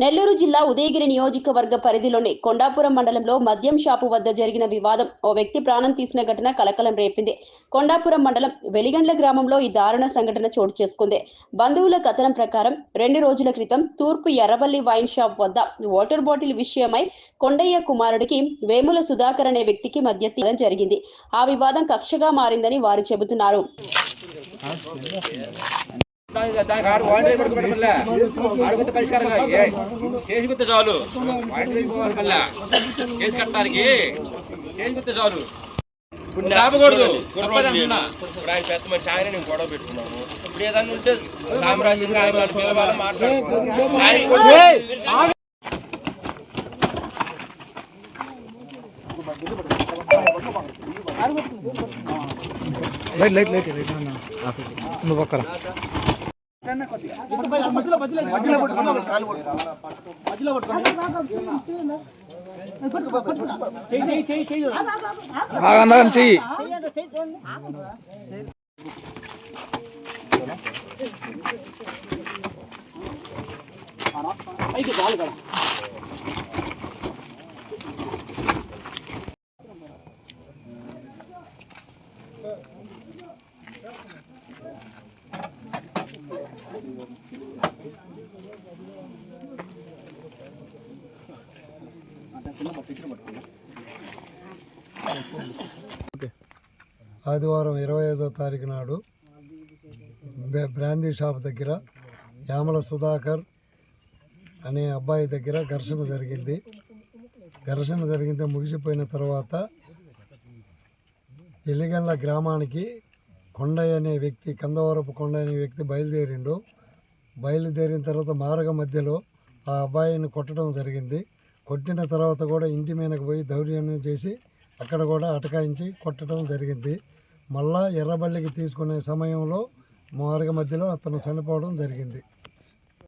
నెల్లూరు జిల్లా ఉదయగిరి నియోజకవర్గ పరిధిలోని కొండాపురం మండలంలో మద్యం షాపు వద్ద జరిగిన వివాదం ఓ వ్యక్తి ప్రాణం తీసిన ఘటన కలకలం రేపింది. కొండాపురం మండలం వెలిగండ్ల గ్రామంలో ఈ దారుణ సంఘటన చోటు చేసుకుంది. బంధువుల కథనం ప్రకారం 2 రోజుల క్రితం తూర్పు ఎర్రబల్లి వైన్ షాప్ వద్ద వాటర్ బాటిల్ విషయమై కొండయ్య కుమారుడికి వేముల సుధాకర్ అనే వ్యక్తికి మధ్య జరిగింది. ఆ వివాదం కక్షగా మారిందని వారు చెబుతున్నారు. దానికి ఆడు వాయిదా పెట్టుకోవడం ఆడుకుంటే పరిష్కారంగా చేసుకుంటే చాలు. వాయిదా కేసు కట్టడానికి చేసుకుంటే చాలు. ఆపకూడదు. ఇప్పుడు ఆయన పెద్ద మంచి ఆయన నేను గొడవ పెట్టుకున్నాము. ఇప్పుడు ఏదన్నా ఉంటే సామ్రాజ్యంగా పిలవాలి మాట్లాడుకోవాలి. నువ్వు ఒక్కర బాగా చెయ్యి. ఆదివారం 25వ తారీఖు నాడు బ్రాందీ షాప్ దగ్గర యామల సుధాకర్ అనే అబ్బాయి దగ్గర ఘర్షణ జరిగింది. ముగిసిపోయిన తర్వాత ఎలిగండ్ల గ్రామానికి కొండయ్య అనే వ్యక్తి, కందవరపు కొండయ్య అనే వ్యక్తి బయలుదేరిన తర్వాత మార్గ మధ్యలో ఆ అబ్బాయిని కొట్టడం జరిగింది. కొట్టిన తర్వాత కూడా ఇంటి మీదకి పోయి దౌర్జన్యం చేసి అక్కడ కూడా అటకాయించి కొట్టడం జరిగింది. మళ్ళా ఎర్రబల్లికి తీసుకునే సమయంలో మార్గ మధ్యలో అతను చనిపోవడం జరిగింది.